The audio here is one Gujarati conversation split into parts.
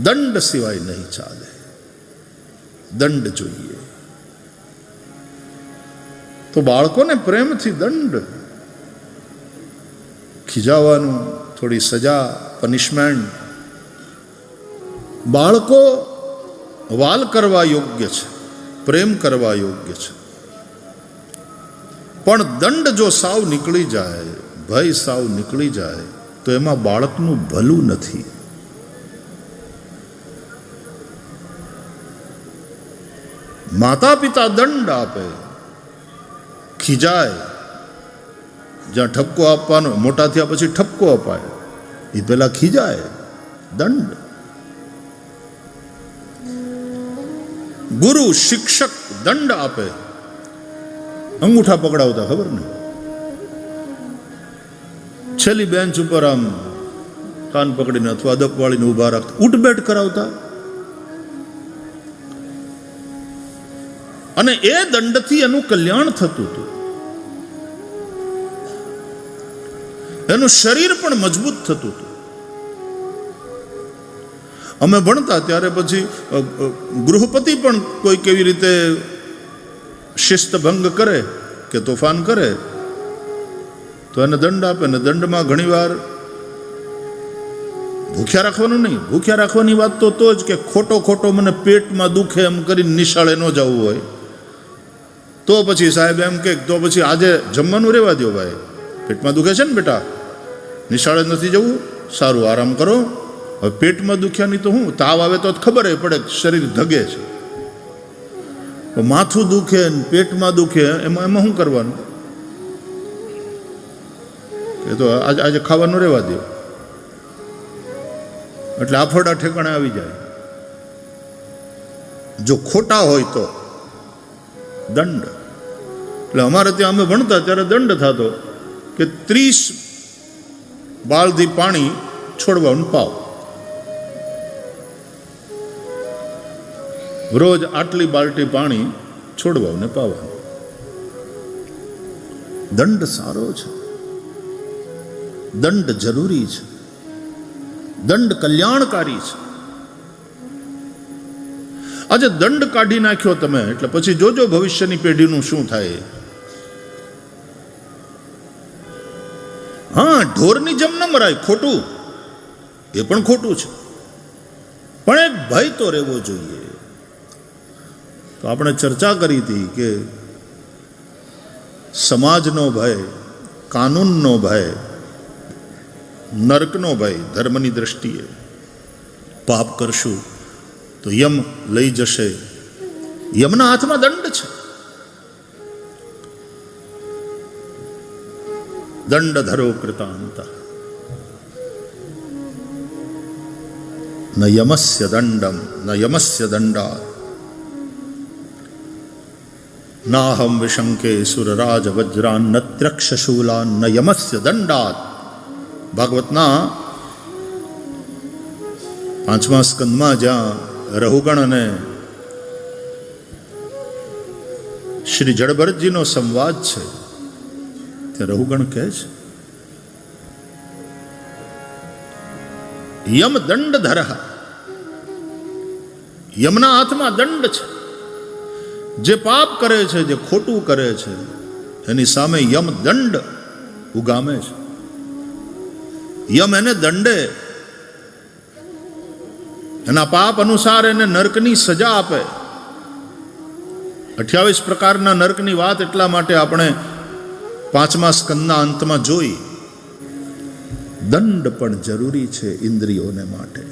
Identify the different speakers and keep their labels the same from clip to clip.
Speaker 1: દંડ સિવાય નહીં ચાલે, દંડ જોઈએ. તો બાળકોને પ્રેમથી દંડ, ખીજાવાનું, થોડી સજા, પનિશમેન્ટ. બાળકો વાલ કરવા યોગ્ય છે, પ્રેમ કરવા યોગ્ય છે, પણ દંડ જો સાવ નીકળી જાય, ભય સાવ નીકળી જાય તો એમાં બાળકનું ભલું નથી. માતા પિતા દંડ આપે, ખીજાય, જ્યાં ઠપકો આપવાનો, મોટા થયા પછી ઠપકો અપાય, એ પેલા ખીજાય, દંડ. ગુરુ શિક્ષક દંડ આપે, અંગૂઠા પકડાવતા, ખબર ને, છેલ્લી બેન્ચ ઉપર આમ કાન પકડીને અથવા અદપ વાળીને ઉભા રાખતા, ઉઠબેઠ કરાવતા. અને એ દંડથી એનું કલ્યાણ થતું હતું, એનું શરીર પણ મજબૂત થતું હતું. અમે ભણતા ત્યારે પછી ગૃહપતિ પણ કોઈ કેવી રીતે શિસ્ત ભંગ કરે કે તોફાન કરે તો એને દંડ આપે. ને દંડમાં ઘણીવાર ભૂખ્યા રાખવાનું નહીં, ભૂખ્યા રાખવાની વાત તો જ કે ખોટો ખોટો મને પેટમાં દુખે એમ કરીને નિશાળે ન જવું હોય તો પછી સાહેબ એમ કે તો પછી આજે જમવાનું રહેવા દો ભાઈ, પેટમાં દુખે છે ને બેટા, નિશાળે નથી જવું, સારું આરામ કરો. હવે પેટમાં દુખ્યા નહીં તો હું, તાવ આવે તો ખબર પડે શરીર ધગે છે. માથું દુખે ને પેટમાં દુખે એમાં શું કરવાનું? એ તો આજે ખાવાનું રહેવા દો, એટલે આફડા ઠેકાણે આવી જાય. જો ખોટા હોય તો દંડ. એટલે અમારે ત્યાં અમે ભણતા ત્યારે દંડ થતો કે 30 બાલદી પાણી છોડવાનું પાવ, રોજ આટલી બાલટી પાણી છોડવાને પાવાનું. દંડ સારો છે, દંડ જરૂરી છે, દંડ કલ્યાણકારી છે. આજે દંડ કાઢી નાખ્યો તમે એટલે પછી જોજો ભવિષ્યની પેઢીનું શું થાય. હા, ઢોરની જેમ ન મરાય, ખોટું, એ પણ ખોટું છે, પણ એક ભય તો રહેવો જોઈએ. તો આપણે ચર્ચા કરી હતી કે સમાજનો ભય, કાનૂનનો ભય, નરકનો ભય. ધર્મની દ્રષ્ટિએ પાપ કરશું તો યમ લઈ જશે, યમના હાથમાં દંડ છે. દંડ ધરો કૃતાંત ન યમસ્ય દંડમ ન યમસ્ય દંડાત નાહમ વિશંકે સુરરાજ વજ્રાન ન ત્રક્ષશૂલાન ન યમસ્ય દંડાત. ભાગવતના 5મા સ્કંદમાં જ્યાં રહુગણ અને શ્રી જડભરતજીનો સંવાદ છે ત્યાં રહુગણ કહે છે યમ દંડ ધરઃ, યમના હાથમાં દંડ છે. જે પાપ કરે છે, જે ખોટું કરે છે એની સામે યમ દંડ ઉગામે છે. યમ એને દંડે, એના પાપ અનુસાર એને નરકની સજા આપે. 28 પ્રકારના નરકની વાત એટલા માટે આપણે 5મા સ્કંદના અંતમાં જોઈ. દંડ પણ જરૂરી છે ઇન્દ્રિયોને માટે.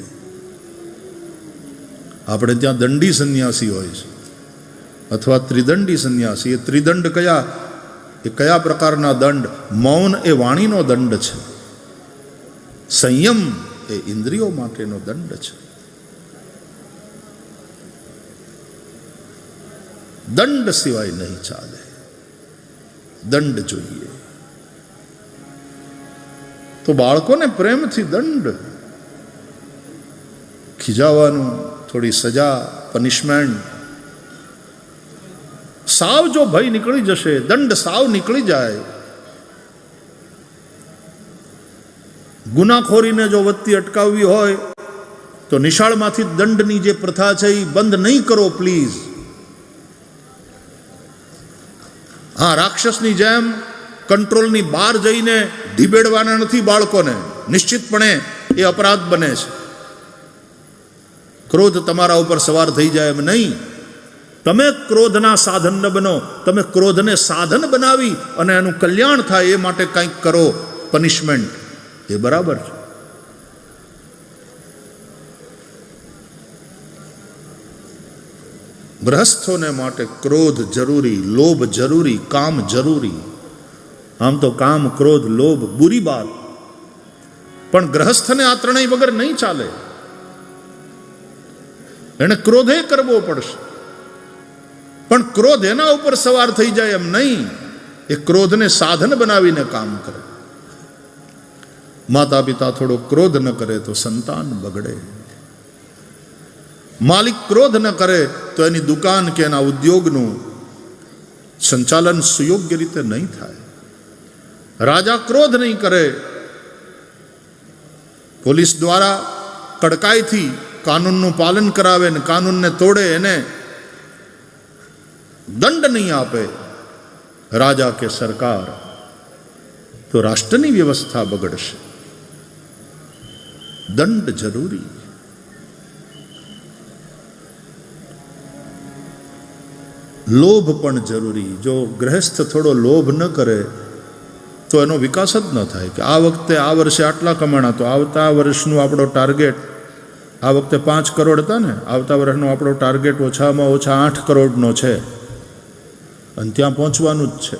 Speaker 1: આપણે ત્યાં દંડી સંન્યાસી હોય છે અથવા ત્રિદંડી સંન્યાસી. એ ત્રિદંડ કયા પ્રકારના દંડ? મૌન એ વાણીનો દંડ છે, સંયમ એ ઇન્દ્રિયો માટેનો દંડ છે. દંડ સિવાય નહીં ચાલે, દંડ જોઈએ. તો બાળકોને પ્રેમથી દંડ, ખીજાવાનું, થોડી સજા, પનિશમેન્ટ. સાવ જો ભય નીકળી જશે, દંડ સાવ નીકળી જાય, ગુનાખોરીને જો વધતી અટકાવવી હોય તો નિશાળમાંથી દંડની જે પ્રથા છે એ બંધ નહીં કરો પ્લીઝ. હા, રાક્ષસની જેમ કંટ્રોલની બહાર જઈને ઢીબેડવાના નથી બાળકોને, નિશ્ચિતપણે એ અપરાધ બને છે. ક્રોધ તમારા ઉપર સવાર થઈ જાય એમ નહીં. તમે ક્રોધના સાધન ન બનો, તમે ક્રોધને સાધન બનાવી અને એનું કલ્યાણ થાય એ માટે કંઈક કરો, પનિશમેન્ટ, એ બરાબર છે. ગૃહસ્થોને માટે ક્રોધ જરૂરી, લોભ જરૂરી, કામ જરૂરી. આમ તો કામ, ક્રોધ, લોભ બુરી બાત, પણ ગ્રહસ્થને આ ત્રણેય વગર નહીં ચાલે. એને ક્રોધે કરવો પડશે, પણ ક્રોધ એના ઉપર સવાર થઈ જાય એમ નહીં. એ ક્રોધને સાધન બનાવીને કામ કરે. માતા પિતા થોડો ક્રોધ ન કરે તો સંતાન બગડે. માલિક ક્રોધ ન કરે તો એની દુકાન કે એના ઉદ્યોગનું સંચાલન સુયોગ્ય રીતે નહીં થાય. રાજા ક્રોધ નહીં કરે, પોલીસ દ્વારા કડકાઈથી કાનૂનનું પાલન કરાવે ને કાનૂનને તોડે એને દંડ નહીં આપે રાજા કે સરકાર, તો રાષ્ટ્રની વ્યવસ્થા બગડશે. દંડ જરૂરી. લોભ પણ જરૂરી. જો ગૃહસ્થ થોડો લોભ ન કરે તો એનો વિકાસ જ ન થાય. કે આ વખતે આ વર્ષે આટલા કમાણા, તો આવતા વર્ષનું આપણો ટાર્ગેટ, આ વખતે 5 કરોડ હતા ને, આવતા વર્ષનો આપણો ટાર્ગેટ ઓછામાં ઓછા 8 કરોડનો છે અને ત્યાં પહોંચવાનું જ છે.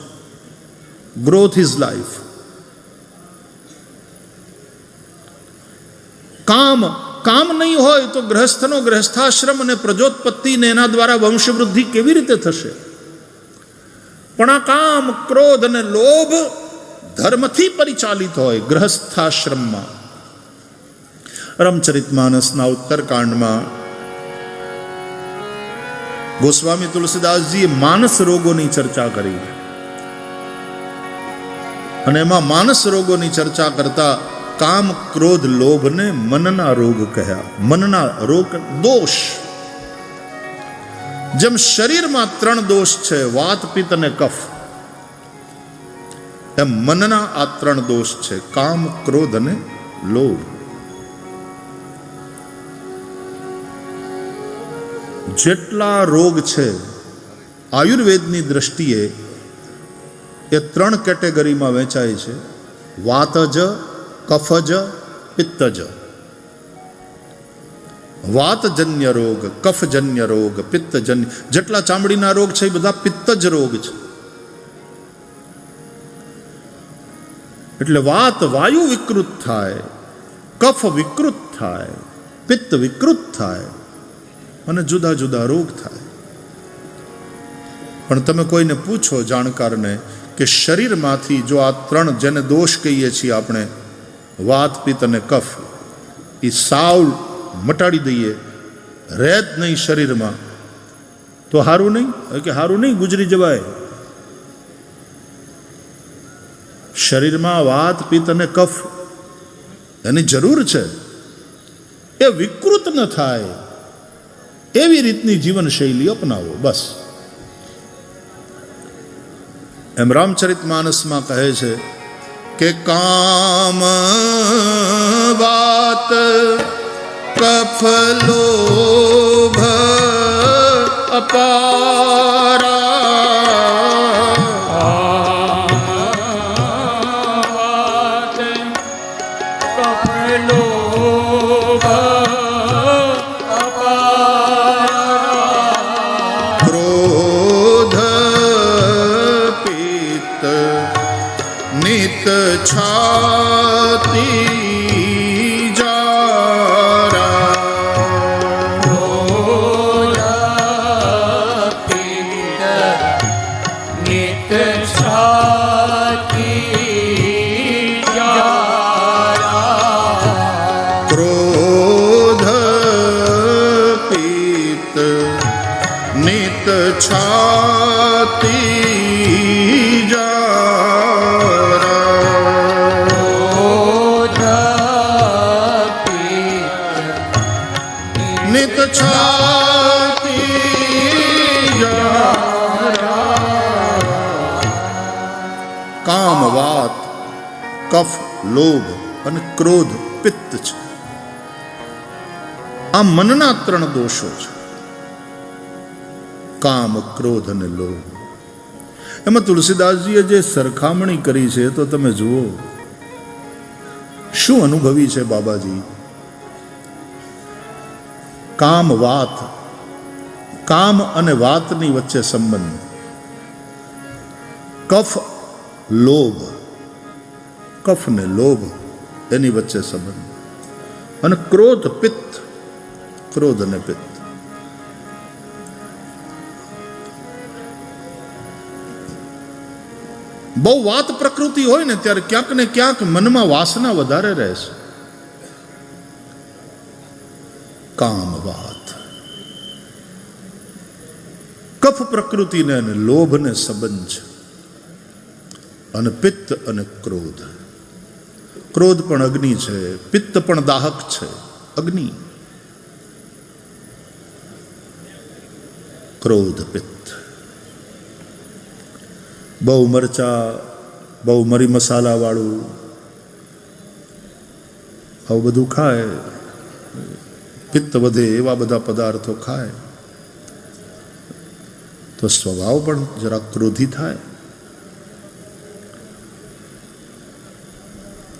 Speaker 1: Growth is life. કામ નહીં હોય તો ગૃહસ્થનો ગૃહસ્થાશ્રમ અને પ્રજોત્પત્તિને એના દ્વારા વંશવૃદ્ધિ કેવી રીતે થશે? પણ આ કામ, ક્રોધ અને લોભ ધર્મથી પરિચાલિત હોય ગૃહસ્થાશ્રમમાં. રામચરિતમાનસના ઉત્તરકાંડમાં ગોસ્વામી તુલસીદાસજીએ માનસ રોગોની ચર્ચા કરી અને એમાં માનસ રોગોની ચર્ચા કરતા કામ, ક્રોધ, લોભને મનના રોગ કહ્યા. મનના રોગ, દોષ. જેમ શરીરમાં 3 દોષ છે, વાત, પિત્ત અને કફ, એમ મનના આ 3 દોષ છે, કામ, ક્રોધ અને લોભ. જેટલા રોગ છે આયુર્વેદની દ્રષ્ટિએ એ 3 કેટેગરીમાં વહેંચાય છે: વાતજ, કફજ, પિત્તજ. વાતજન્ય રોગ, કફજન્ય રોગ, પિત્તજન્ય, જેટલા ચામડીના રોગ છે એ બધા પિત્તજ રોગ છે. એટલે વાત, વાયુ વિકૃત થાય, કફ વિકૃત થાય, પિત્ત વિકૃત થાય અને જુદા જુદા રોગ થાય. પણ તમે કોઈને પૂછો જાણકારને કે શરીરમાંથી જો આ 3 જેને દોષ કહીએ છીએ આપણે, વાત, પિત્ત અને કફ, એ સાવ મટાડી દઈએ, રહે જ નહીં શરીરમાં, તો હારું નહીં? કે હારું નહીં, ગુજરી જવાય. શરીરમાં વાત, પિત્ત અને કફ એની જરૂર છે. એ વિકૃત ન થાય એવી રીતની જીવનશૈલી અપનાવો, બસ. એમ રામચરિતમાનસમાં કહે છે કે કામ, વાત, કફ, લોભ અપારા, છાતી જારા, નિત છાતી જારા, ક્રોધ, પિત્ત, નિત છાતી નિત છાતી કામ વાત કફ લોભ અને ક્રોધ પિત્ત છે. આ મનના 3 દોષો છે, કામ ક્રોધ અને લોભ. એમાં તુલસીદાસજીએ જે સરખામણી કરી છે તો તમે જુઓ શું અનુભવી છે બાબાજી. કામ વાત, કામ અને વાતની વચ્ચે સંબંધ, કફ લોભ, કફ ને લોભ એની વચ્ચે સંબંધ, અને ક્રોધ પિત્ત, ક્રોધ અને પિત્ત. બહુ વાત પ્રકૃતિ હોય ને ત્યારે ક્યાંક ને ક્યાંક મનમાં વાસના વધારે રહે છે. કામ વાત, કફ પ્રકૃતિને અને લોભને સંબંધ છે, અને પિત્ત અને ક્રોધ. ક્રોધ પણ અગ્નિ છે, પિત્ત પણ દાહક છે, અગ્નિ. ક્રોધ પિત્ત. બહુ મરચા, બહુ મરી મસાલા વાળું આવું બધું ખાય, પિત્ત વધે એવા બધા પદાર્થો ખાય તો સ્વભાવ પણ જરા ક્રોધી થાય.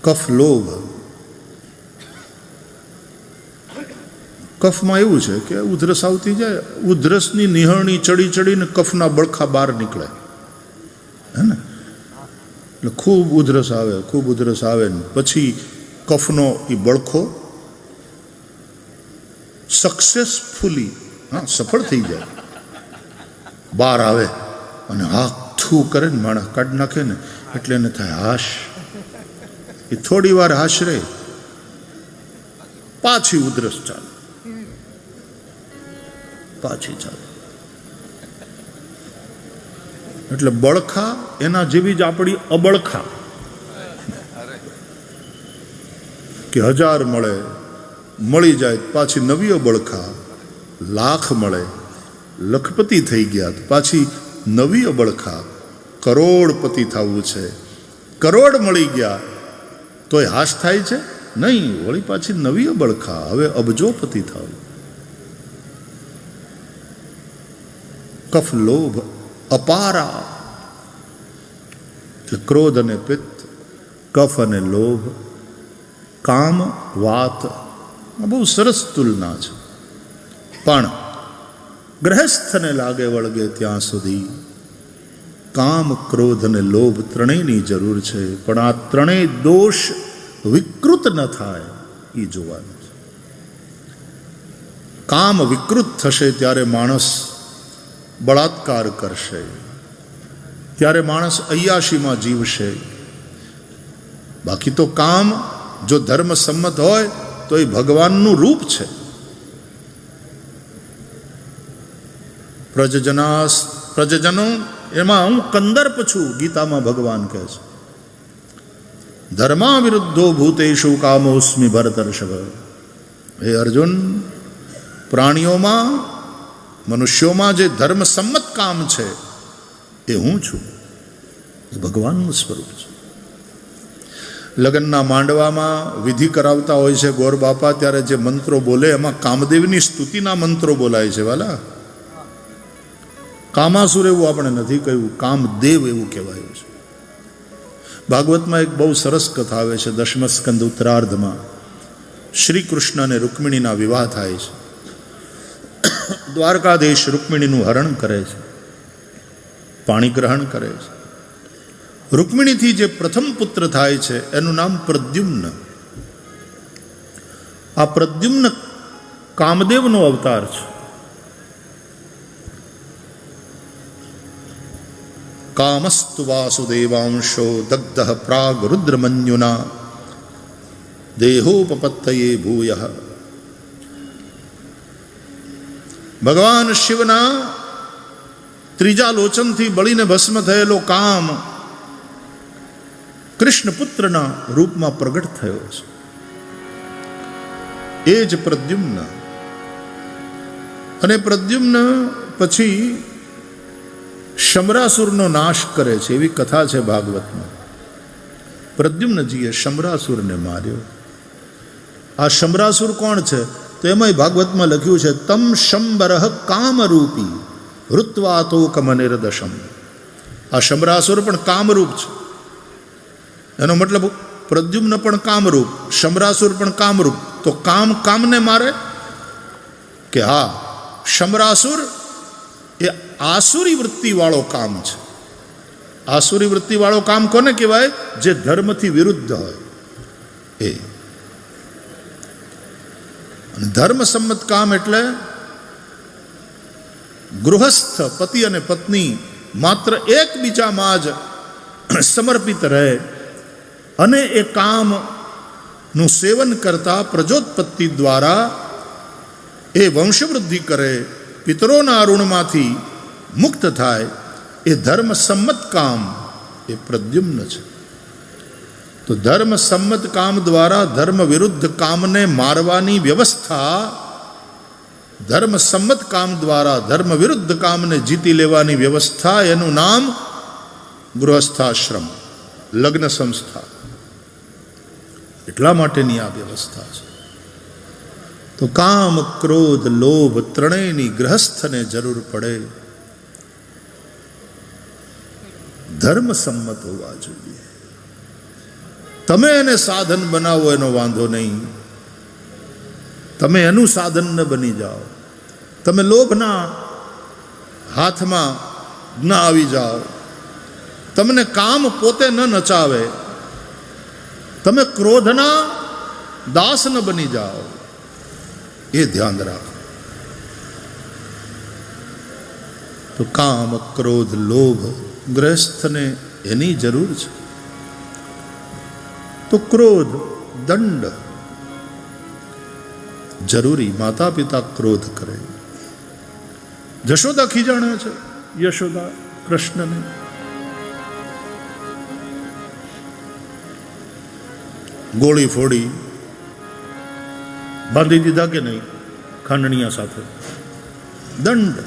Speaker 1: કફ લોભ. કફમાં એવું છે કે ઉધરસ આવતી જાય, ઉધરસની નિહળણી ચડી ચડીને કફના બળખા બહાર નીકળે, હે ને? એટલે ખૂબ ઉધરસ આવે, ખૂબ ઉધરસ આવે ને પછી કફનો એ બળખો સક્સેસફુલી સફળ થઈ જાય, બહાર આવે અને હાથું કરે ને માણસ કાઢી નાખે ને એટલે એને થાય હાશ. એ થોડી વાર હાશ રહે, પાછી ઉધરસ ચાલે, પાછી ચાલે. એટલે બળખા એના જેવી જ આપણી અબળખા, કે 1000 મળે, મળી જાય પાછી નવી અબળખા, લાખ મળે, લખપતિ થઈ ગયા પાછી નવી અબળખા, કરોડપતિ થવું છે, કરોડ મળી ગયા તોય હાશ થાય છે નહીં, વળી પાછી નવી અબળખા, હવે અબજોપતિ થવું. કફ લોભ અપારા. એટલે ક્રોધ અને પિત્ત, કફ અને લોભ, કામ વાત, આ બહુ સરસ તુલના છે. પણ ગ્રહસ્થને લાગે વળગે ત્યાં સુધી કામ ક્રોધ અને લોભ ત્રણેયની જરૂર છે. પણ આ ત્રણેય દોષ વિકૃત ન થાય એ જોવાનું છે. કામ વિકૃત થશે ત્યારે માણસ બળાત્કાર કરશે, ત્યારે માણસ અય્યાશીમાં જીવશે. બાકી તો કામ જો ધર્મ સંમત હોય તો એ ભગવાનનું રૂપ છે. પ્રજજનો એમાં હું કંદર્પ છું, ગીતામાં ભગવાન કહે છે. ધર્મા વિરુદ્ધો ભૂતેષુ કામોસ્મિ ભરતર્ષભ. હે અર્જુન, પ્રાણીઓમાં, મનુષ્યોમાં જે ધર્મ સંમત કામ છે એ હું છું, એ ભગવાનનું સ્વરૂપ છે. લગ્નના માંડવામાં વિધિ કરાવતા હોય છે ગોર બાપા, ત્યારે જે મંત્રો બોલે એમાં કામદેવની સ્તુતિના મંત્રો બોલાય છે. વાલા, કામાસુર એવું આપણે નથી કહ્યું, કામદેવ એવું કહેવાયું છે. ભાગવતમાં એક બહુ સરસ કથા આવે છે, 10મ સ્કંદ ઉત્તરાર્ધમાં શ્રી કૃષ્ણ અને રૂકમિણીના વિવાહ થાય છે. દ્વારકાધીશ રૂકમિણીનું હરણ કરે છે, પાણી ગ્રહણ કરે છે. રૂકમિણીથી જે પ્રથમ પુત્ર થાય છે એનું નામ પ્રદ્યુમ્ન. આ પ્રદ્યુમ્ન કામદેવનો અવતાર છે. કામસ્તુ વાસુદેવાંશો દગ્ધ પ્રાગ રુદ્રમન્યુના દેહોપપત્તયે ભૂયઃ. ભગવાન શિવના ત્રીજા લોચનથી બળીને ભસ્મ થયેલો કામ કૃષ્ણ પુત્રના રૂપમાં પ્રગટ થયો છે. એ જ પ્રદ્યુમ્ન અને પ્રદ્યુમ્ન પછી શમરાસુરનો નાશ કરે છે એવી કથા છે ભાગવતમાં. પ્રદ્યુમ્નજીએ શમરાસુરને માર્યો. આ શમરાસુર કોણ છે? તો એમાંય ભાગવતમાં લખ્યું છે તમ શંબરઃ કામરૂપી હૃત્વાતોકમનિર્દશમ. આ શમરાસુર પણ કામરૂપ છે. એનો મતલબ પ્રદ્યુમ્ન પણ કામરૂપ, શમરાસુર પણ કામરૂપ. તો કામને મારે કે હા, શમરાસુર એ આસુરી વૃત્તિવાળો કામ છે. આસુરી વૃત્તિવાળો કામ કોને કહેવાય? જે ધર્મથી વિરુદ્ધ હોય એ. ધર્મ સંમત કામ એટલે ગૃહસ્થ પતિ અને પત્ની માત્ર એકબીજામાં જ સમર્પિત રહે અને એ કામનું સેવન કરતા પ્રજોત્પત્તિ દ્વારા એ વંશવૃદ્ધિ કરે, પિતરોના ઋણમાંથી મુક્ત થાય, એ ધર્મ સંમત કામ એ પ્રદ્યુમ્ન છે. તો ધર્મ સંમત કામ દ્વારા ધર્મ વિરુદ્ધ કામને મારવાની વ્યવસ્થા, ધર્મ સંમત કામ દ્વારા ધર્મ વિરુદ્ધ કામને જીતી લેવાની વ્યવસ્થા, એનું નામ ગૃહસ્થાશ્રમ, લગ્ન સંસ્થા. એટલા માટેની આ વ્યવસ્થા છે. તો કામ, ક્રોધ, લોભ ત્રણેયની ગૃહસ્થને જરૂર પડે. ધર્મ સંમત હોવા જોઈએ. તમે એને સાધન બનાવો એનો વાંધો નહીં, તમે એનું સાધન ન બની જાઓ. તમે લોભના હાથમાં ન આવી જાઓ, તમને કામ પોતે ન નચાવે, તમે ક્રોધના દાસ ન બની જાઓ, એ ધ્યાન રાખો. તો કામ, ક્રોધ, લોભ ગૃહસ્થને એની જરૂર છે. તો ક્રોધ, દંડ જરૂરી. માતા પિતા ક્રોધ કરે. જશોદા ખીજાણે છે યશોદા કૃષ્ણને. ગોળી ફોડી બાંધી દીધા કે નહીં ખાંડણીયા સાથે. દંડ.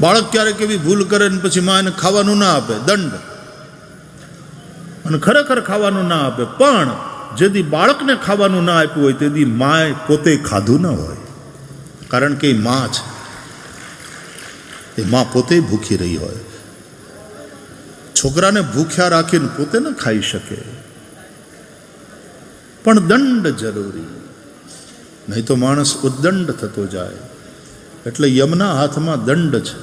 Speaker 1: બાળક ક્યારેક એવી ભૂલ કરે ને પછી માં એને ખાવાનું ના આપે, દંડ. અને ખરેખર ખાવાનું ના આપે, પણ જેથી બાળકને ખાવાનું ના આપ્યું હોય તેથી માએ પોતે ખાધું ન હોય, કારણ કે એ માં છે, એ માં પોતે ભૂખી રહી હોય. છોકરાને ભૂખ્યા રાખીને પોતે ન ખાઈ શકે, પણ દંડ જરૂરી, નહીં તો માણસ ઉદ્દંડ થતો જાય. એટલે યમના હાથમાં દંડ છે,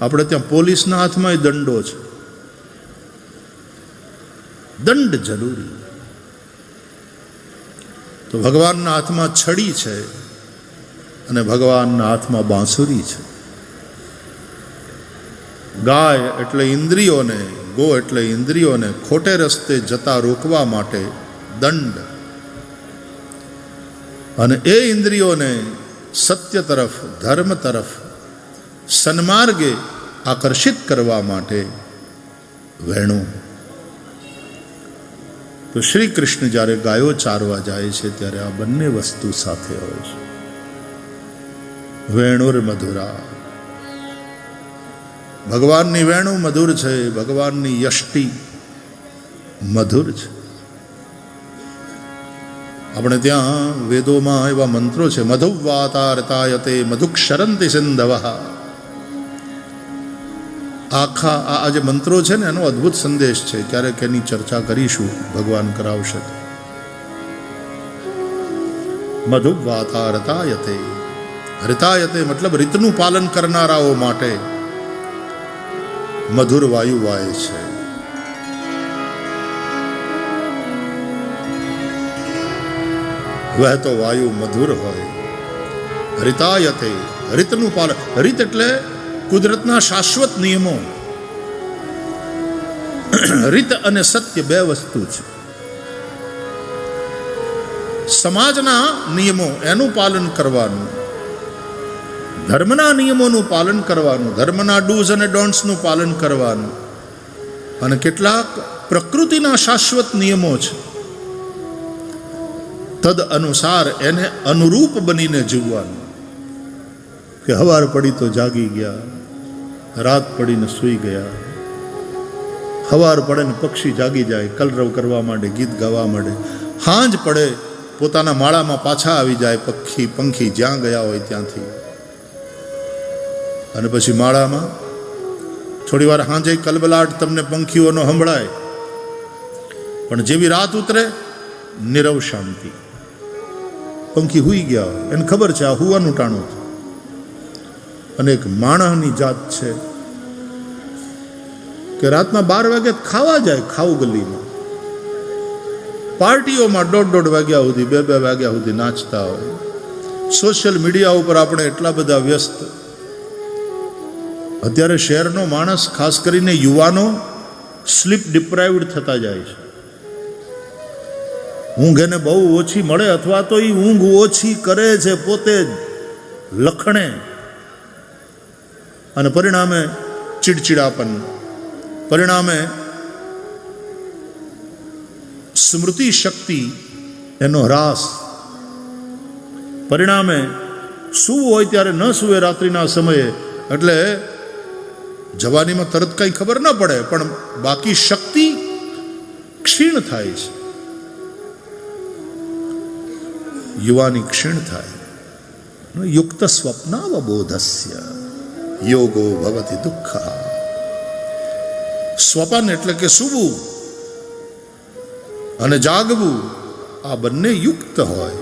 Speaker 1: આપણે ત્યાં પોલીસના હાથમાં દંડો છે. દંડ જરૂરી. તો ભગવાનના હાથમાં છડી છે અને ભગવાનના હાથમાં બાંસુરી છે. ગાય એટલે ઇન્દ્રિયોને, ગો એટલે ઇન્દ્રિયોને ખોટે રસ્તે જતા રોકવા માટે દંડ, અને એ ઇન્દ્રિયોને સત્ય તરફ, ધર્મ તરફ, સન્માર્ગે આકર્ષિત કરવા માટે વેણું. તો શ્રી કૃષ્ણ જ્યારે ગાયો ચારવા જાય છે ત્યારે આ બંને વસ્તુ સાથે હોય છે. વેણુર મધુરા. ભગવાનની વેણુ મધુર છે, ભગવાનની યષ્ટિ મધુર છે. આપણે ત્યાં વેદોમાં એવા મંત્રો છે, મધુવાતારતાયતે મધુક્ષરંતિ સિંધવ. આખા આ જે મંત્રો છે ને એનો અદ્ભુત સંદેશ છે. ક્યારેક એની ચર્ચા કરીશું, ભગવાન કરાવશે. મધુવાતારતાયતે, હૃતાયતે મતલબ રીતનું પાલન કરનારાઓ માટે મધુર વાયુ વાય છે. વહેતો વાયુ મધુર હોય. હરિતાયતે, હરિતનું પાલન. હરિત એટલે કુદરતના શાશ્વત નિયમો. રીત અને સત્ય બે વસ્તુ છે. સમાજના નિયમો એનું પાલન કરવાનું, ધર્મના નિયમોનું પાલન કરવાનું, ધર્મના ડૂઝ અને ડોન્ટ્સનું પાલન કરવાનું, અને કેટલાક પ્રકૃતિના શાશ્વત નિયમો છે તદ અનુસાર એને અનુરૂપ બનીને જીવવાનું. કે હવાર પડી તો જાગી ગયા, રાત પડીને સૂઈ ગયા. હવાર પડે ને પક્ષી જાગી જાય, કલરવ કરવા માંડે, ગીત ગાવા માંડે. હાંજ પડે પોતાના માળામાં પાછા આવી જાય પંખી જ્યાં ગયા હોય ત્યાંથી. અને પછી માળામાં થોડી વાર હાંજે કલબલાટ તમને પંખીઓનો સંભળાય, પણ જેવી રાત ઉતરે નીરવ શાંતિ. પંખી હુઈ ગયા હોય, એને ખબર છે આ હુવાનું ટાણું છે. અને એક માણસની જાત છે કે રાતના 12 વાગે ખાવા જાય, ખાવ ગલીમાં પાર્ટીઓમાં 1:30 વાગ્યા સુધી 2 વાગ્યા સુધી નાચતા હોય. સોશિયલ મીડિયા ઉપર આપણે એટલા બધા વ્યસ્ત. અત્યારે શહેરનો માણસ, ખાસ કરીને યુવાનો, સ્લીપ ડિપ્રાઇવ્ડ થતા જાય છે. ઊંઘ એને બહુ ઓછી મળે, અથવા તો એ ઊંઘ ઓછી કરે છે પોતે જ લખણે, અને પરિણામે ચીડચીડાપન, પરિણામે સ્મૃતિ શક્તિ એનો હ્રાસ, પરિણામે સૂવું હોય ત્યારે ન સૂવે રાત્રિના સમયે. એટલે જવાનીમાં તરત કંઈ ખબર ન પડે, પણ બાકી શક્તિ ક્ષીણ થાય છે. યુવાની ક્ષીણ થાય. યુક્ત સ્વપ્નાવબોધસ્ય યોગો ભવતિ દુઃખ. સ્વપન એટલે કે સૂવું અને જાગવું, આ બંને યુક્ત હોય,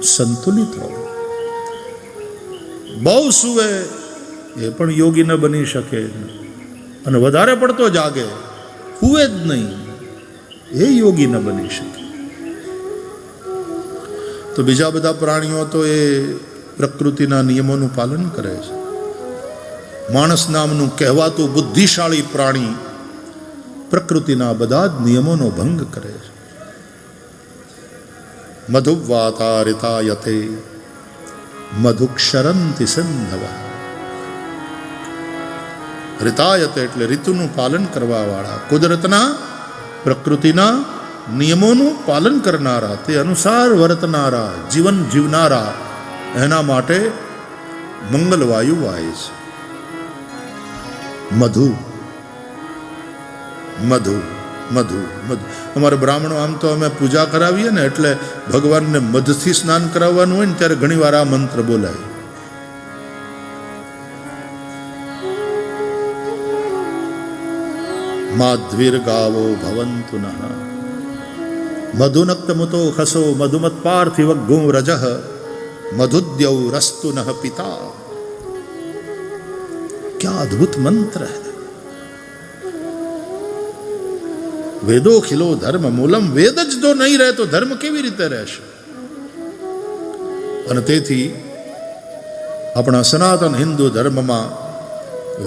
Speaker 1: સંતુલિત હોય. બહુ સૂવે એ પણ યોગી ન બની શકે, અને વધારે પડતો જાગે, હુએ જ નહીં, એ યોગી ન બની શકે. તો બીજા બધા પ્રાણીઓ તો એ પ્રકૃતિના નિયમોનું પાલન કરે છે. માણસ નામનું કહેવાતું બુદ્ધિશાળી પ્રાણી પ્રકૃતિના બધા જ નિયમોનો ભંગ કરે છે. મધુવાતા રિતાયતે મધુક્ષરંતિ સિંધવ. રિતાયતે એટલે ઋતુનું પાલન કરવા વાળા, કુદરતના, પ્રકૃતિના નિયમોનું પાલન કરનારા, તે અનુસાર વર્તનારા, જીવન જીવનારા, એના માટે મંગલવાયુ વાય છે. મધુ મધુ મધુ મધુ. અમારે બ્રાહ્મણો, આમ તો અમે પૂજા કરાવીએ ને એટલે ભગવાનને મધથી સ્નાન કરાવવાનું હોય ને ત્યારે ઘણી વાર આ મંત્ર બોલાય. માધ્વીર ગાવો ભવંતુ નઃ મધુનક્ત મુતો ખસો મધુમત પાર્થિવ ગું રજ મધુદ્યૌ રસ્તુ નઃ પિતા. क्या अद्भुत मंत्र है. वेदो खिलो धर्म मूलम. वेद જ જો નહીં રહે તો ધર્મ કેવી રીતે રહેશે? અને તેથી આપણા સનાતન હિન્દુ ધર્મમાં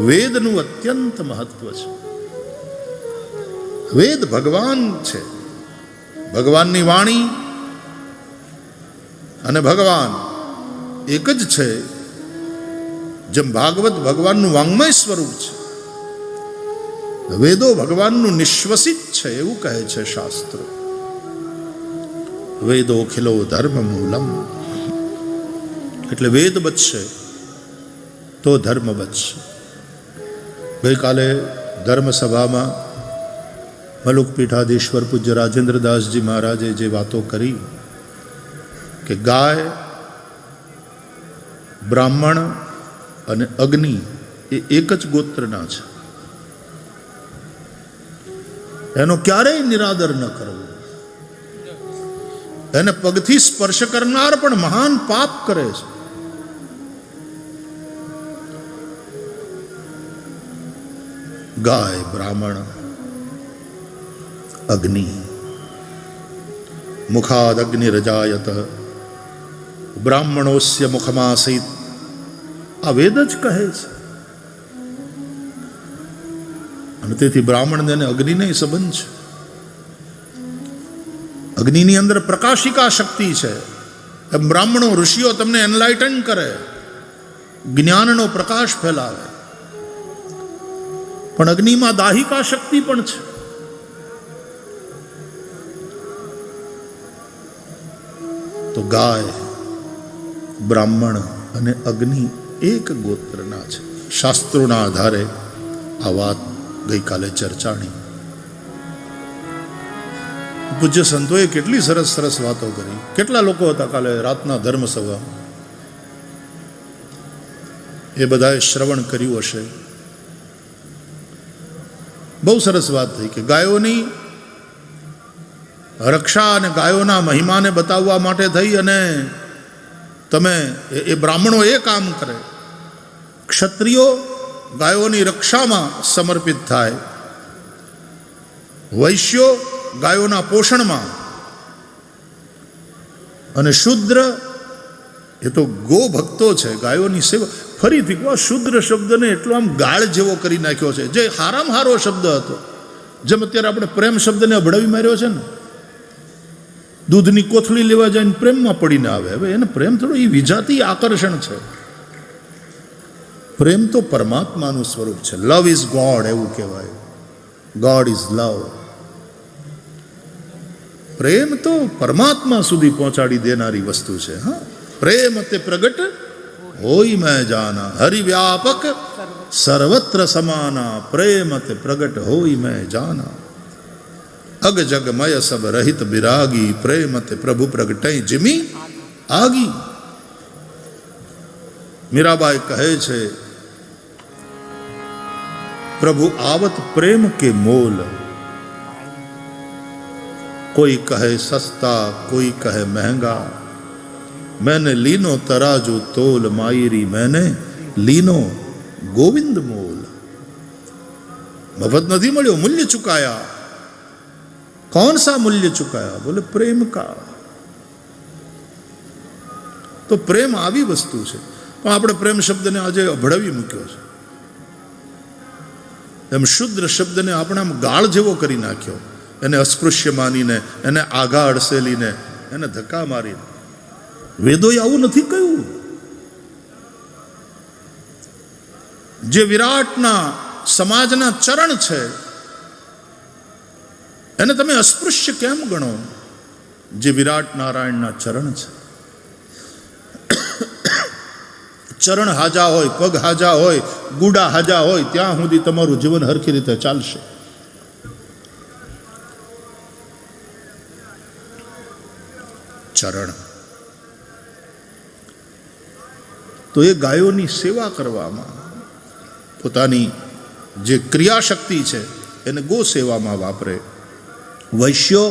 Speaker 1: વેદનું અત્યંત મહત્વ છે. વેદ ભગવાન છે, ભગવાનની વાણી અને ભગવાન એક જ છે. જેમ ભાગવત ભગવાનનું વાંગ્મય સ્વરૂપ છે, વેદો ભગવાનનું નિશ્વસિત છે, એવું કહે છે શાસ્ત્રો. વેદો ખિલો ધર્મ મૂલમ. એટલે વેદ બચશે તો ધર્મ બચશે. ગઈકાલે ધર્મસભામાં મલુક પીઠાધીશ્વર પૂજ્ય રાજેન્દ્રદાસજી મહારાજે જે વાતો કરી કે ગાય, બ્રાહ્મણ અને અગ્નિ એ એક જ ગોત્રના છે, એનો ક્યારેય નિરાદર ન કરવો. એને પગથી સ્પર્શ કરનાર પણ મહાન પાપ કરે છે. ગાય, બ્રાહ્મણ, અગ્નિ. મુખાદ અગ્નિ રજાયત બ્રાહ્મણોસ્ય મુખમાસીત. આ વેદ જ કહે છે. અને તેથી બ્રાહ્મણને અને અગ્નિને સંબંધ છે. અગ્નિની અંદર પ્રકાશિકા શક્તિ છે. એમ બ્રાહ્મણો, ઋષિઓ તમને એનલાઇટન કરે, જ્ઞાનનો પ્રકાશ ફેલાવે. પણ અગ્નિમાં દાહિકા શક્તિ પણ છે. તો ગાય, બ્રાહ્મણ અને અગ્નિ એક ગોત્રના છે. શાસ્ત્રોના આધારે આ વાત ગઈકાલે ચર્ચાણી. પૂજ્ય સંતોએ કેટલી સરસ સરસ વાતો કરી. કેટલા લોકો હતા કાલે રાતના ધર્મસભા? એ બધાએ શ્રવણ કર્યું હશે. બહુ સરસ વાત થઈ કે ગાયોની રક્ષા અને ગાયોના મહિમાને બતાવવા માટે થઈ અને તમે એ બ્રાહ્મણો એ કામ કરે. ક્ષત્રિયો ગાયોની રક્ષામાં સમર્પિત થાય, વૈશ્યો ગાયોના પોષણમાં, અને શુદ્ર એ તો ગો ભક્તો છે, ગાયોની સેવા. ફરીથી કહો, શુદ્ર શબ્દને એટલો આમ ગાળ જેવો કરી નાખ્યો છે, જે હારામ હારો શબ્દ હતો. જેમ અત્યારે આપણે પ્રેમ શબ્દને અભડાવી માર્યો છે ને. દૂધની કોથળી લેવા જાય ને પ્રેમમાં પડીને આવે. હવે એને પ્રેમ થોડો એ વિજાતી આકર્ષણ છે. પ્રેમ તો પરમાત્માનું સ્વરૂપ છે. લવ ઇઝ ગોડ એવું કહેવાય. ગોડ ઇઝ લવ. પ્રેમ તો પરમાત્મા સુધી પહોંચાડી દેનારી વસ્તુ છે. હા, પ્રેમ તે પ્રગટ હોય મેં જાના, હરિવ્યાપક સર્વત્ર સમાના, પ્રેમ તે પ્રગટ હોય મેં જાના. અગ જગમય સબ રહિત બિરાગી, પ્રેમ તે પ્રભુ પ્રગટે જીમી આગી. મીરાબાઈ કહે છે, પ્રભુ આવત પ્રેમ કે મોલ, कोई कहे सस्ता कोई कहे महंगा, मैंने लीनो तराजू तोल मायरी, मैंने लीनो गोविंद मोल. मफत नहीं મળ્યો, मूल्य चुकाया. कौन सा मूल्य चुकाया? बोले प्रेम का. तो प्रेम આવી વસ્તુ છે. પણ આપણે પ્રેમ શબ્દને આજે અભડાવી મૂક્યો છે. એમ શુદ્ર શબ્દને આપણે આમ ગાળ જેવો કરી નાખ્યો. એને અસ્પૃશ્ય માનીને, એને આઘા અડસેલીને, એને ધક્કા મારીને. વેદોએ આવું નથી કહ્યું. જે વિરાટના સમાજના ચરણ છે એને તમે અસ્પૃશ્ય કેમ ગણો? જે વિરાટ નારાયણના ચરણ છે. ચરણ હાજા હોય, પગ હાજા હોય, ગુડા હાજા હોય, ત્યાં સુધી તમારું જીવન હરખી રીતે ચાલશે. ચરણ તો એ ગાયોની સેવા કરવામાં, પોતાની જે ક્રિયાશક્તિ છે એને ગો સેવામાં વાપરે. વૈશ્યો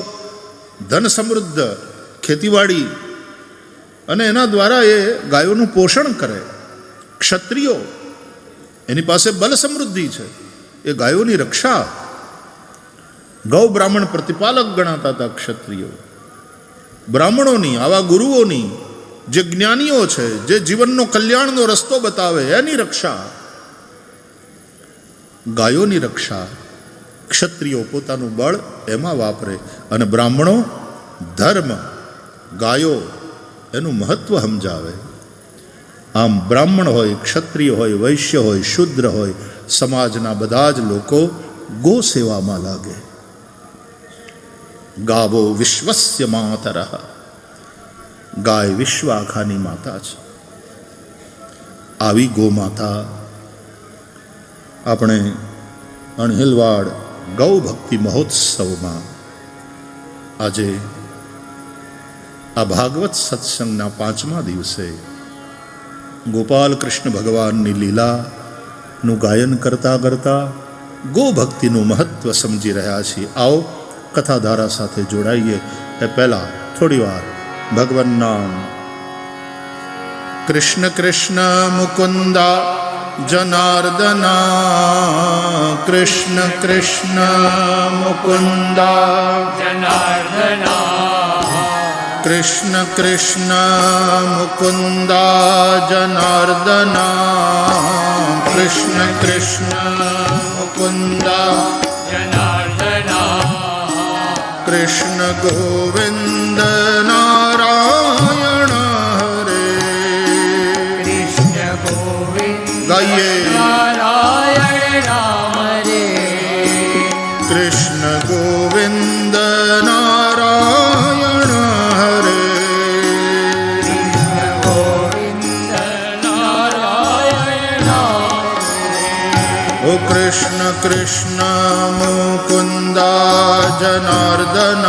Speaker 1: ધન સમૃદ્ધ ખેતીવાડી અને એના દ્વારા એ ગાયોનું પોષણ કરે. ક્ષત્રિયો એની પાસે બલ સમૃદ્ધિ છે, એ ગાયોની રક્ષા. ગૌ બ્રાહ્મણ પ્રતિપાલક ગણાતા હતા ક્ષત્રિયો. બ્રાહ્મણોની, આવા ગુરુઓની, જે જ્ઞાનીઓ છે, જે જીવનનો કલ્યાણનો રસ્તો બતાવે, એની રક્ષા. ગાયોની રક્ષા ક્ષત્રિયો પોતાનું બળ એમાં વાપરે, અને બ્રાહ્મણો ધર્મ, ગાયો એનું મહત્વ સમજાવે. આમ બ્રાહ્મણ હોય, ક્ષત્રિય હોય, વૈશ્ય હોય, શુદ્ર હોય, સમાજના બધા જ લોકો ગો સેવામાં લાગે. ગાવો વિશ્વસ્ય માતરઃ, ગાય વિશ્વ આખાની માતા છે. આવી ગો માતા આપણે અણહિલવાડ ગૌ ભક્તિ મહોત્સવમાં આજે આ ભાગવત સત્સંગના 5મા દિવસે ગોપાલ કૃષ્ણ ભગવાનની લીલાનું ગાયન કરતા કરતા ગો ભક્તિનું મહત્વ સમજી રહ્યા છીએ. આવો કથાધારા સાથે જોડાઈએ. એ પહેલા થોડી વાર ભગવાન નામ. કૃષ્ણ કૃષ્ણ મુકુંદા જનાર્દના, કૃષ્ણ કૃષ્ણ મુકુંદા
Speaker 2: જનાર્દના,
Speaker 1: કૃષ્ણ કૃષ્ણ મુકુંદા જનાર્દના, કૃષ્ણ કૃષ્ણ મુકુંદા
Speaker 2: જનાર્દના,
Speaker 1: કૃષ્ણ ગોવિંદ નારાયણ હરે.
Speaker 2: કૃષ્ણ ગોવિંદ
Speaker 1: ગાઈએ
Speaker 2: નારાયણ રામ રે.
Speaker 1: કૃષ્ણ ગોવિંદ નારાયણ હરે. कृष्ण कृष्ण मुकुन्द जनार्दन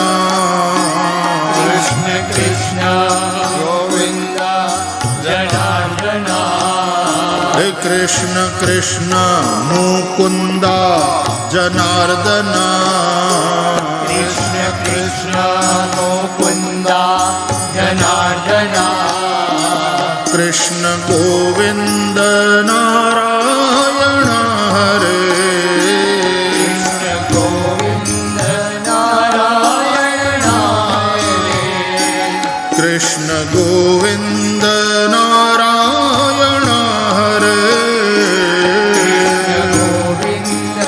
Speaker 2: कृष्ण कृष्ण गोविन्द जनार्दन
Speaker 1: हे कृष्ण कृष्ण मुकुन्द जनार्दन
Speaker 2: कृष्ण कृष्ण मुकुन्द जनार्दन
Speaker 1: कृष्ण गोविन्द नारायण हरे
Speaker 2: कृष्ण गोविन्द नारायण हरे
Speaker 1: कृष्ण गोविन्द नारायण हरे
Speaker 2: गोविन्द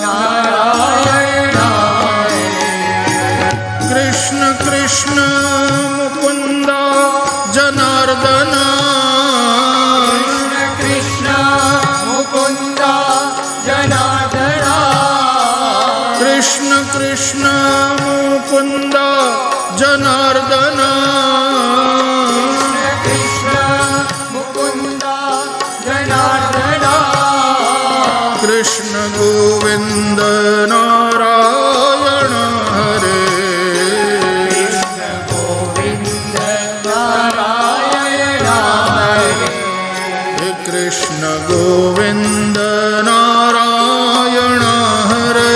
Speaker 2: नारायण हरे
Speaker 1: कृष्ण कृष्ण मुकुन्द जनार्दन
Speaker 2: कृष्ण मुकुन्द जनार्दन
Speaker 1: कृष्ण कृष्ण मुकुन्द जनार्दन
Speaker 2: कृष्ण मुकुन्द जनार्दन
Speaker 1: कृष्ण गोविन्द नारायण हरे
Speaker 2: कृष्ण गोविन्द नारायण हरे
Speaker 1: हे कृष्ण गोविन्द नारायण हरे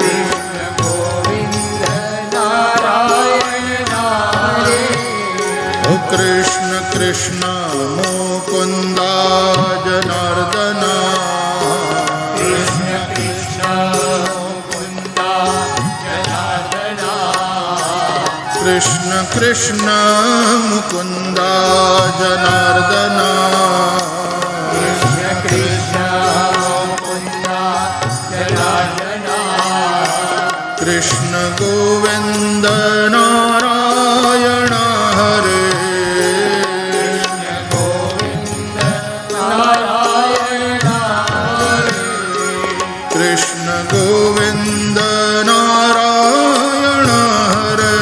Speaker 2: कृष्ण गोविन्द नारायण हरे
Speaker 1: ओ कृष्ण कृष्ण मुकुन्द जनार्दन
Speaker 2: कृष्ण कृष्ण मुकुन्द जनार्दन
Speaker 1: कृष्ण कृष्ण मुकुन्द जनार्दन
Speaker 2: कृष्ण कृष्ण मुकुन्द जनार्दन
Speaker 1: कृष्ण गोविन्द नारायण हरे
Speaker 2: कृष्ण गोविन्द नारायण हरे
Speaker 1: कृष्ण गोविन्द नारायण हरे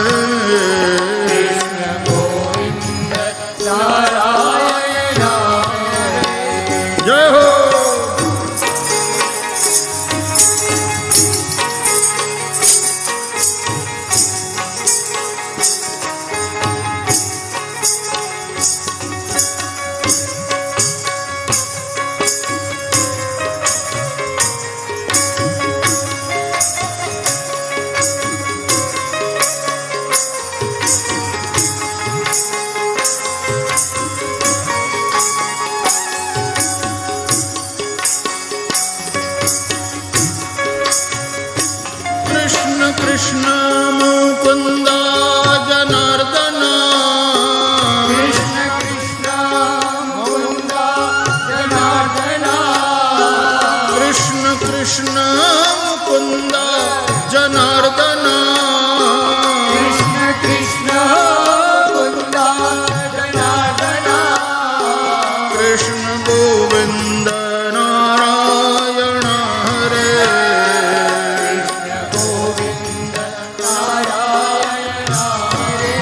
Speaker 2: कृष्ण गोविन्द नारायण हरे
Speaker 1: जय हो कृष्ण कृष्ण मुकुन्द जनार्दन
Speaker 2: कृष्ण कृष्ण मुकुन्द जनार्दन
Speaker 1: कृष्ण कृष्ण मुकुन्द जनार्दन
Speaker 2: कृष्ण कृष्ण मुकुन्द जनार्दन
Speaker 1: कृष्ण गोविन्द नारायण हरे
Speaker 2: गोविन्द नारायण हरे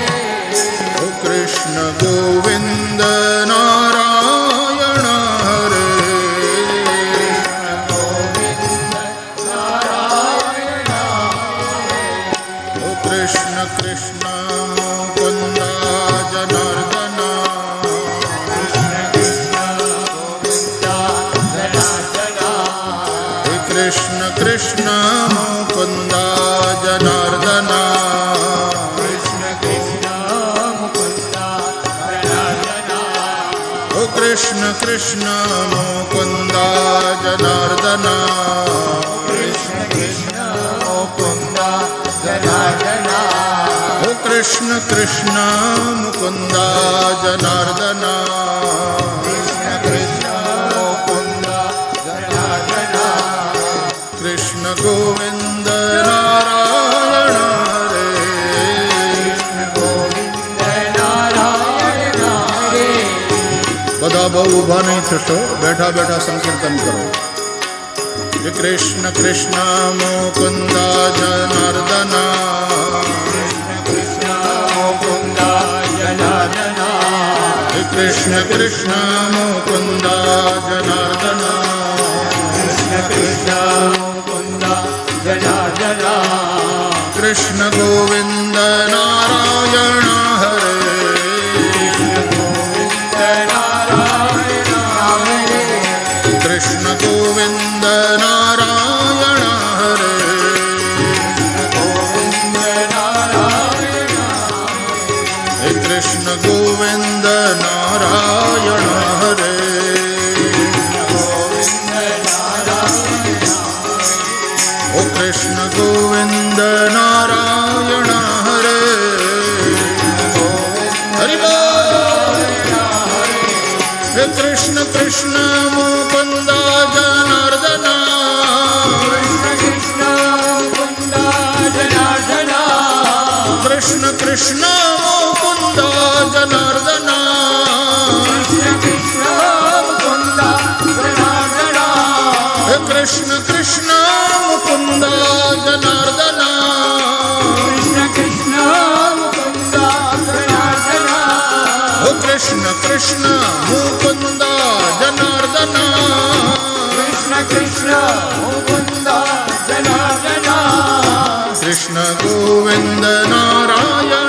Speaker 1: ओ कृष्ण गोविन्द नारायण हरे
Speaker 2: गोविन्द नारायण
Speaker 1: ओ कृष्ण कृष्ण मुकुन्द जनार्दन
Speaker 2: कृष्ण कृष्ण गोविन्द जनार्दन
Speaker 1: हे कृष्ण कृष्ण मुकुन्द जनार्दन
Speaker 2: कृष्ण कृष्ण मुकुन्द जनार्दन
Speaker 1: ओ कृष्ण कृष्ण मुकुन्द जनार्दन
Speaker 2: कृष्ण कृष्ण मुकुन्द जनार्दन
Speaker 1: ओ कृष्ण कृष्ण मुकुन्द जनार्दन
Speaker 2: कृष्ण कृष्ण मुकुन्द जनार्दन
Speaker 1: कृष्ण गोविन्द नारायण हरे
Speaker 2: कृष्ण गोविन्द नारायण हरे
Speaker 1: બધા બહુ ઊભા નહીં થશો, બેઠા બેઠા સંકીર્તન કરો. હે કૃષ્ણ કૃષ્ણ મુકુંદ જનાર્દન
Speaker 2: कृष्ण कृष्ण मुकुन्द जनार्दन
Speaker 1: હે કૃષ્ણ કૃષ્ણ મુકુંદ જનાર્દન
Speaker 2: कृष्ण कृष्ण मुकुन्द जनार्दन
Speaker 1: कृष्ण गोविंद नारायण हरे
Speaker 2: गोविन्द नारायण हरे
Speaker 1: कृष्ण गोविंद नारायण हरे
Speaker 2: गोविन्द नारायण
Speaker 1: हे कृष्ण गोविंद नारायण हरे
Speaker 2: गोविन्द नारायण
Speaker 1: ओ कृष्ण गोविंद नारायण हरे हरि बोल हे कृष्ण कृष्ण मुकुंद जनार्दन
Speaker 2: कृष्ण मुकुन्द जनार्दन
Speaker 1: कृष्ण कृष्ण मुकुंद जनार्दन
Speaker 2: कृष्ण मुकुन्द जनार्दन
Speaker 1: हे कृष्ण कृष्ण मुकुंद जनार्दन
Speaker 2: कृष्ण मुकुन्द जनार्दन
Speaker 1: ओ कृष्ण कृष्ण मुकुंद जनार्दन
Speaker 2: कृष्ण मुकुन्द जनार्दन
Speaker 1: कृष्ण गोविंद नारायण